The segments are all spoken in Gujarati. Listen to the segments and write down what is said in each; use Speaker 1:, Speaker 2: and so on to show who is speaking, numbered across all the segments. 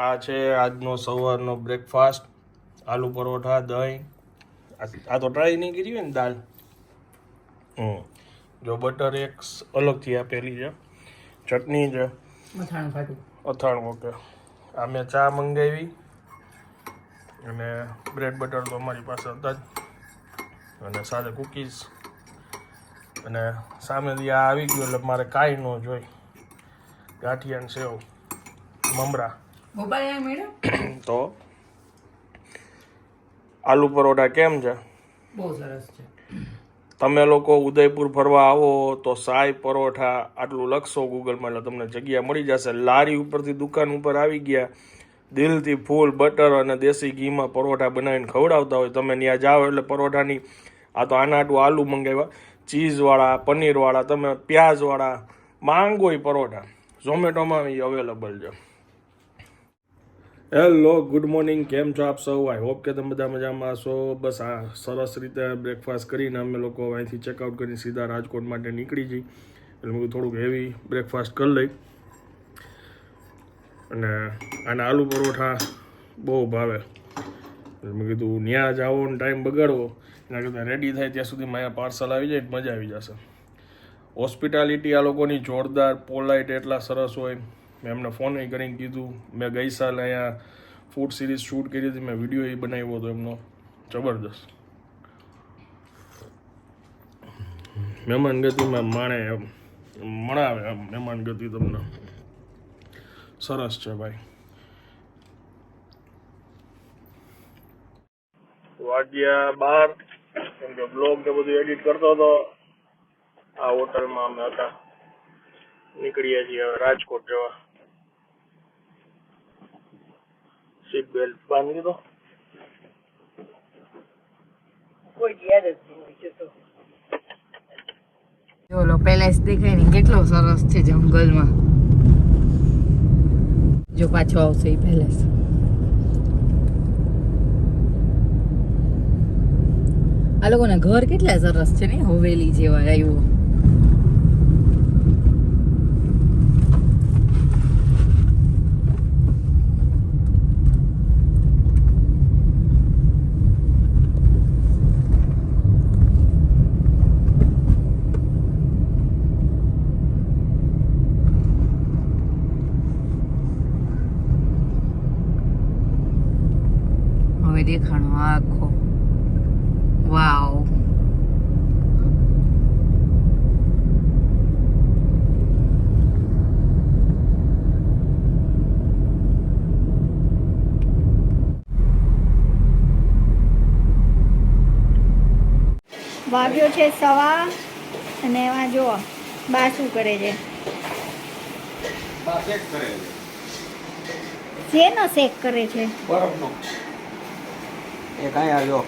Speaker 1: આ છે આજનો સવારનો બ્રેકફાસ્ટ. આલુ પરોઠા, દહીં. આ તો ટ્રાય નહીં કરી હોય ને દાલ. જો બટર એક અલગથી આપેલી છે, ચટણી છે, અથાણું. ઓકે, આ મેં ચા મંગાવી અને બ્રેડ બટર તો અમારી પાસે હતા જ, અને સાથે કૂકીઝ. અને સામેથી આ આવી ગયું એટલે મારે કાંઈ ન જોઈ. ગાંઠિયા સેવ મમરા. તો આલુ પરોઠા કેમ છે?
Speaker 2: બહુ સરસ છે.
Speaker 1: તમે લોકો ઉદયપુર ફરવા આવો તો સાઈ પરોઠા આટલું લખશો ગૂગલમાં એટલે તમને જગ્યા મળી જશે. લારી ઉપરથી દુકાન ઉપર આવી ગયા, દિલથી ફૂલ બટર અને દેશી ઘીમાં પરોઠા બનાવીને ખવડાવતા હોય. તમે ત્યાં જાઓ એટલે પરોઠાની આ તો આના આટલું આલુ મંગાવ્યા, ચીઝવાળા, પનીરવાળા, તમે પ્યાઝવાળા માંગોય પરોઠા ઝોમેટોમાં અવેલેબલ છે. હેલો, ગુડ મોર્નિંગ, કેમ છો આપ સૌ? આઈ હોપ કે તમે બધા મજામાં હશો. બસ આ સરસ રીતે બ્રેકફાસ્ટ કરીને અમે લોકો અહીંથી ચેકઆઉટ કરીને સીધા રાજકોટ માટે નીકળી જઈએ. એટલે મેં થોડુંક હેવી બ્રેકફાસ્ટ કરી લઈ. અને આના આલુ પરોઠા બહુ ભાવે એટલે મેં કીધું ત્યાં જાઓ ને ટાઈમ બગાડવો એના કરતાં રેડી થાય ત્યાં સુધીમાં અહીંયા પાર્સલ આવી જાય મજા આવી જશે. હોસ્પિટાલિટી આ લોકોની જોરદાર, પોલાઇટ એટલા સરસ હોય. મેં એમને ફોન કરીને કીધું. મેં ગઈ સાલ અહીંયા ફૂડ સિરીઝ શૂટ કરી હતી, મેં વિડીયો એ બનાવ્યો હતો એમનો, જબરદસ્ત. મહેમાન ગતિમાં મણાવે એમ મહેમાન ગતિ તમને સરસ છે ભાઈ. વાગ્યા 12, કેમ કે બ્લોગ ને બધું એડિટ કરતો હતો. આ હોટલમાં અમે હતા, નીકળીએ છીએ હવે રાજકોટ જવા. સીટ બેલ્ટ બાંધી દીધો.
Speaker 2: જો લો પેલેસ દેખાય ને કેટલો સરસ છે જંગલમાં. જો પાછો આવશે એ પેલેસ. આ લોકોના ઘર કેટલા સરસ છે ને, હવેલી જેવા આવ્યો. હવે દેખાણો આખો. વાવ,
Speaker 3: વાગ્યો છે 1:15 અને એમાં જો બા શું કરે છે. શેનો શેક કરે છે?
Speaker 4: બરફનો. એક અહીંયા જો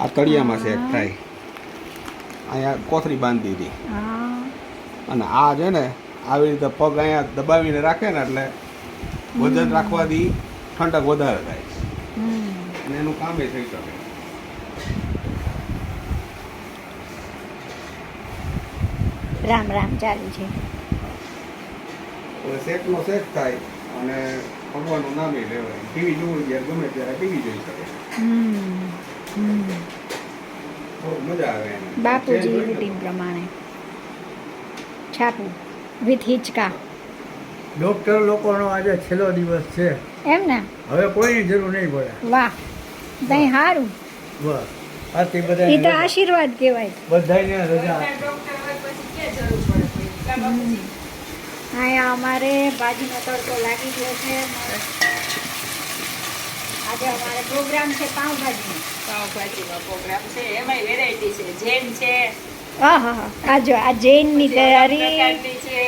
Speaker 4: આ તળિયામાં શેક થાય, અહીંયા કોથળી બાંધી દીધી.
Speaker 3: હા,
Speaker 4: અને આ છે ને આવી રીતે પગ અહીંયા દબાવીને રાખે ને એટલે વજન રાખવાથી ઠંડક વધારે થાય અને એનું કામ એ થઈ શકે.
Speaker 3: રામ રામ ચાલુ છે.
Speaker 4: એટલે શેકનો શેક થાય અને ભગવાનનું નામ એ લેવાય. ટીવી જોવું જ્યારે ગમે ત્યારે ટીવી જોઈ શકે. થોડુંક મજા આવે એને.
Speaker 3: બાપુજી રૂટીન પ્રમાણે છાપું વિથ હિંચકા.
Speaker 5: ડોક્ટર લોકોનો આજે છેલ્લો દિવસ છે,
Speaker 3: એમ ને?
Speaker 5: હવે કોઈની જરૂર નહીં પડે.
Speaker 3: વાહ, તઈ સારું.
Speaker 5: બસ આથી
Speaker 3: એ તો
Speaker 5: બધા
Speaker 3: આશીર્વાદ કહેવાય.
Speaker 5: બધાને રજા.
Speaker 3: અહીંયા અમારે ભાજીનો તડકો લાગી ગયો છે. આજે અમારે પ્રોગ્રામ છે પાવભાજીનો.
Speaker 2: પ્રોગ્રામ છે, એમાંય વેરાયટી છે, જૈન છે,
Speaker 3: આહા, આ જો આ જૈનની તૈયારી,
Speaker 2: પ્રકારની છે,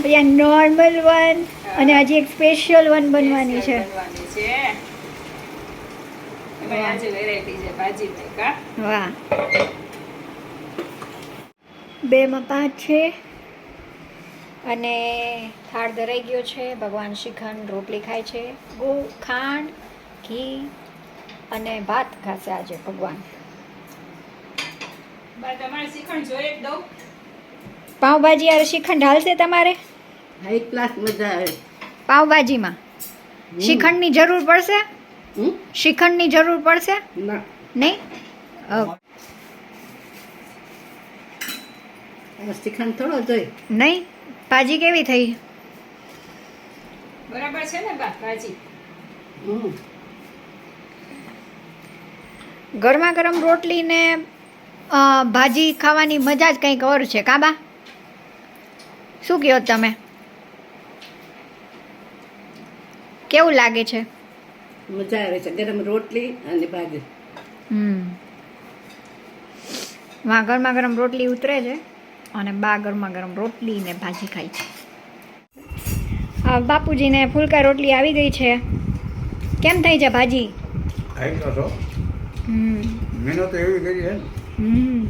Speaker 3: અહીંયા નોર્મલ વન અને હજી એક સ્પેશિયલ વન બનવાની છે.
Speaker 2: બનવાની છે. એમાંય આજે વેરાયટી છે ભાજી ને કા.
Speaker 3: વાહ, 2 માં 5 છે. અને થાળ ધરાઈ ગયો છે. ભગવાન શ્રીખંડ રોટલી ખાય છે, ખાંડ, ઘી અને ભાત ખાશે આજે ભગવાન.
Speaker 2: તમારે શ્રીખંડ જોઈએ જ દઉં.
Speaker 3: પાવભાજી યાર શ્રીખંડ હાલશે તમારે?
Speaker 2: હાઈ ક્લાસ મજા આવે
Speaker 3: પાવભાજીમાં? શ્રીખંડની જરૂર પડશે? શ્રીખંડની જરૂર પડશે?
Speaker 2: ના
Speaker 3: નહીં?
Speaker 2: શ્રીખંડ થોડો જોઈ.
Speaker 3: નહીં? ભાજી કેવી થઈ?
Speaker 2: બરાબર છે ને ભાજી?
Speaker 3: ગરમા ગરમ રોટલી ને ભાજી ખાવાની મજા જ કંઈક ઓર છે કાબા. શું કહો તમે? કેવું લાગે છે?
Speaker 2: મજા આવે છે ગરમ રોટલી અને ભાજી.
Speaker 3: વાં ગરમા ગરમ રોટલી ઉતરે છે અને બા ગરમા ગરમ રોટલી ને ભાજી ખાય છે. બાપુજીને ફુલકા રોટલી આવી ગઈ છે. કેમ થઈ છે ભાજી?
Speaker 5: ખાઈ તો છો
Speaker 3: હમ
Speaker 5: મહેનત તો એવી કરી છે ને.
Speaker 3: હમ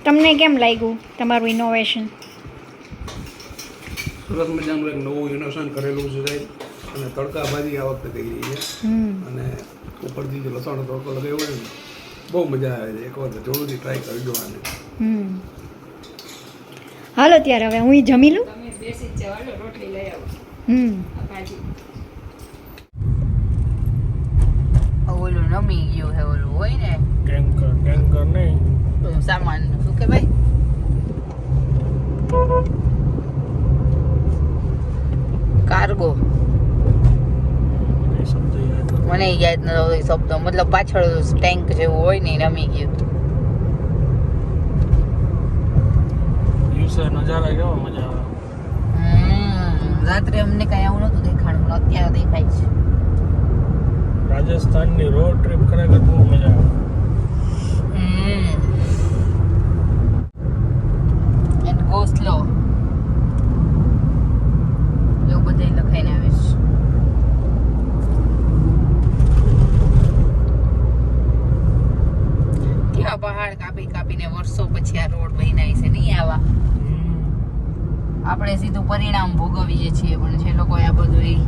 Speaker 3: તમને કેમ લાગ્યું તમારું ઇનોવેશન?
Speaker 4: સરસ મજાનું એક નવું ઇનોવેશન કરેલું છે સાહેબ. અને તડકા ભાજી આ વખતે થઈ ગઈ છે. અને ઉપરથી જે લસણનો તડકો લગાવ્યો હોય ને બહુ મજા આવે છે. એક વખત જરૂરથી ટ્રાય કરજો આને.
Speaker 3: હાલો ત્યારે હવે હું જમી લઉં.
Speaker 2: તમે બેસી જ જાઓ, રોટલી લઈ આવો. ભાજી ઓલું નમી ગયું છે, ઓલું હોય ને
Speaker 1: ટેન્કર નહીં.
Speaker 2: સામાન શું કે ભાઈ કાર્ગો
Speaker 1: એ શબ્દ યાદ નથી.
Speaker 2: મને યાદ ન હોય શબ્દ મતલબ પાછળ ટેન્ક જેવું હોય ને નમી ગયું.
Speaker 1: દિવસે નજારા કેવા મજા આવે.
Speaker 2: રાત્રે અમને કઈ આવું નતું દેખાણું, અત્યારે દેખાય છે.
Speaker 1: રાજસ્થાનની રોડ ટ્રીપ ખરેખર બહુ મજા આવે.
Speaker 2: એન્ડ ગો સ્લો એવું બધું લખાઈને આવે છે. કેવા પહાડ કાપી કાપીને વર્ષો પછી આ રોડ બન્યા છે. નહીં આવા આપણે સીધું પરિણામ ભોગવીએ છીએ, પણ જે લોકો આ બધું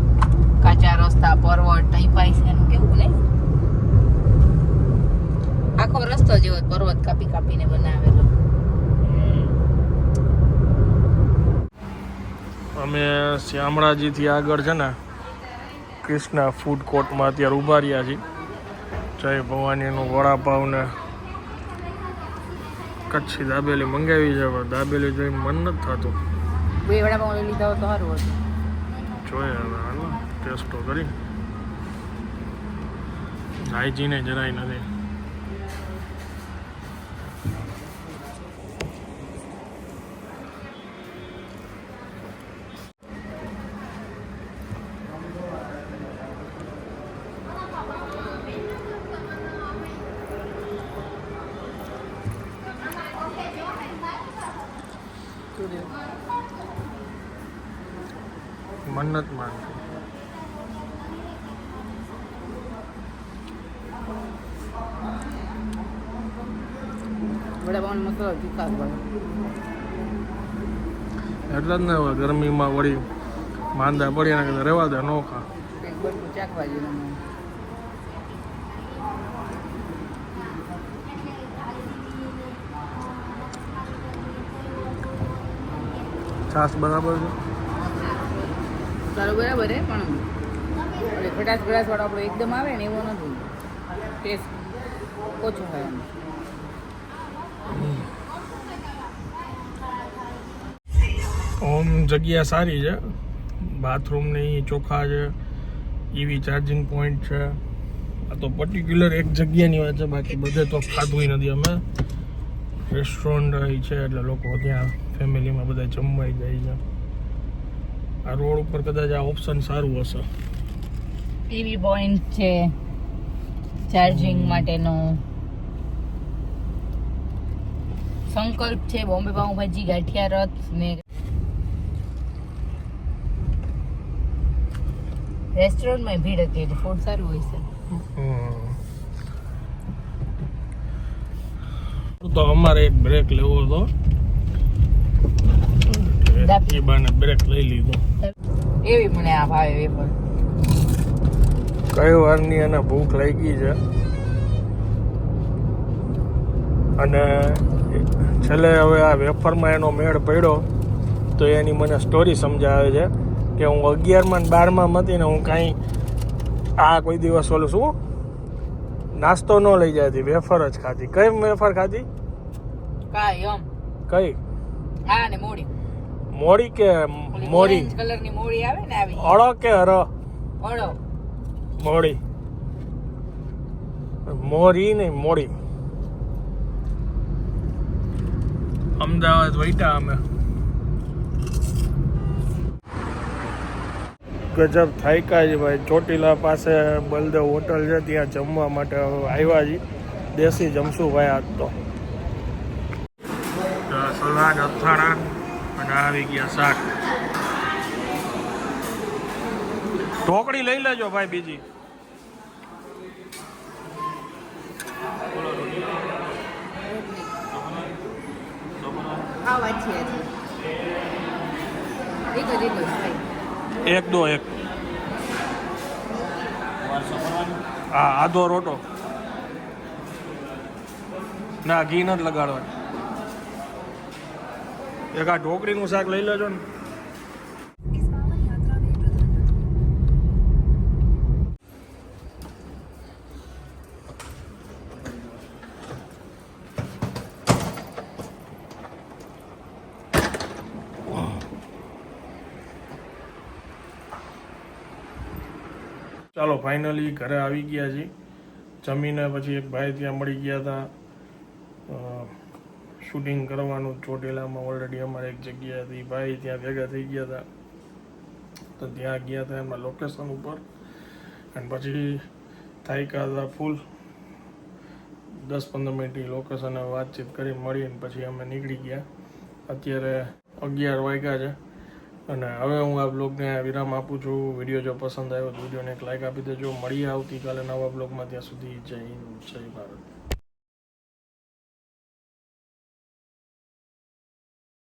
Speaker 2: કાચા રસ્તા પર્વત ટાઈપાઈ છે એનું કેવું નહીં. આખો રસ્તો જેવો પર્વત કાપી કાપીને બનાવેલો.
Speaker 1: અમે શામળાજીથી આગળ છે ને કૃષ્ણા ફૂડ કોર્ટમાં અત્યારે ઊભા રહ્યા છીએ. જય ભવાનીનું વડાપાવ ને કચ્છી દાબેલી મંગાવી છે, પણ દાબેલી જોઈને મન નથી થતું.
Speaker 2: બે વડાપાઉં લઈ લીધા હોત તો સારું હતું.
Speaker 1: જોઈએ હવે હાલો ટેસ્ટો કરી. હાઈજીને જરાય નથી. મન્નત માનતી.
Speaker 2: વડાપાઉં મસાલો તીખા હોય.
Speaker 1: એટલે જ ને હવે ગરમીમાં વળી માંદા પડી એના કરતા રહેવા દે, નો ખા.
Speaker 2: એક બટકું ચાખવા જેવું.
Speaker 1: છાસ બરાબર છે.
Speaker 2: તારું બરાબર હે, પણ ઓલી ખટાશ વાળો આપણો એકદમ આવે ને એવો નથી. ટેસ્ટ ઓછો હોય એમ.
Speaker 1: ઓમ જગ્યા સારી છે. બાથરૂમની ચોખા છે, ઈવી ચાર્જિંગ પોઈન્ટ છે. આ તો પર્ટિક્યુલર એક જગ્યાની વાત છે, બાકી બધે તો ખાધું નથી અમે. રેસ્ટોરન્ટ છે એટલે લોકો ત્યાં ફેમિલીમાં બધા જમવાઈ જાય છે. આ રોડ ઉપર કદાચ આ ઓપ્શન સારું હશે.
Speaker 2: ટીવી પોઈન્ટ છે ચાર્જિંગ માટેનો. સંકલ્પ છે, બોમ્બે પાઉંભાજી, ગાંઠિયા રથ ને રેસ્ટોરન્ટમાં ભીડ હતી એટલે ફૂડ સારું હોય છે.
Speaker 1: તો અમારે એક બ્રેક લેવો હતો, એ બાને બ્રેક લઈ લીધો.
Speaker 2: એવી મને આ ભાવે વેફર.
Speaker 1: કઈ વારની એને ભૂખ લાગી છે અને છેલ્લે હવે આ વેફરમાં એનો મેળ પડ્યો તો એની મને સ્ટોરી સમજાવે છે કે હું 11માં ને 12માં હતી ને હું કાંઈ કોઈ દિવસ ઓલું શું નાસ્તો ન લઈ જતી, વેફર જ ખાતી. કઈ વેફર ખાતી? કઈ?
Speaker 2: હા ને મોડી
Speaker 1: મોડી કે મોરી?
Speaker 2: કલરની મોડી આવે ને આવી.
Speaker 1: અળો કે હર?
Speaker 2: ઓળો.
Speaker 1: મોડી. મોરી નહીં, મોડી. અમદાવાદ વૈટા અમે. ગજબ થાયકા છે ભાઈ. ચોટીલા પાસે બલદેવ હોટલ છે, ત્યાં જમવા માટે આવ્યા છીએ. દેશી જમશું ભાઈ આજ તો. સલાડ, અથાણા અને આવી ગયા શાક. ઢોકળી લઈ લેજો ભાઈ બીજી.
Speaker 2: ખાવા છે એક જ ભાઈ.
Speaker 1: એક દો એક. હા, આધો રોટો. ના, ઘી નથી લગાડવાનું. એક આ ઢોકળીનું શાક લઈ લેજો ને. ચાલો ફાઇનલી ઘરે આવી ગયા છીએ. જમીને પછી એક ભાઈ ત્યાં મળી ગયા હતા શૂટિંગ કરવાનું ચોટીલામાં. ઓલરેડી અમારે એક જગ્યા હતી, ભાઈ ત્યાં ભેગા થઈ ગયા હતા તો ત્યાં ગયા હતા એમના લોકેશન ઉપર. અને પછી થાયકા હતા ફૂલ. 10-15 મિનિટની લોકેશને વાતચીત કરી મળીને પછી અમે નીકળી ગયા. અત્યારે 11 વાગ્યા છે અને હવે હું આ બ્લોગને વિરામ આપું છું. વિડીયો જો પસંદ આવ્યો તો વિડીયોને એક લાઈક આપી દેજો. મળીએ આવતીકાલે નવા બ્લોગમાં. ત્યાં સુધી જય હિન્દ, જય ભારત.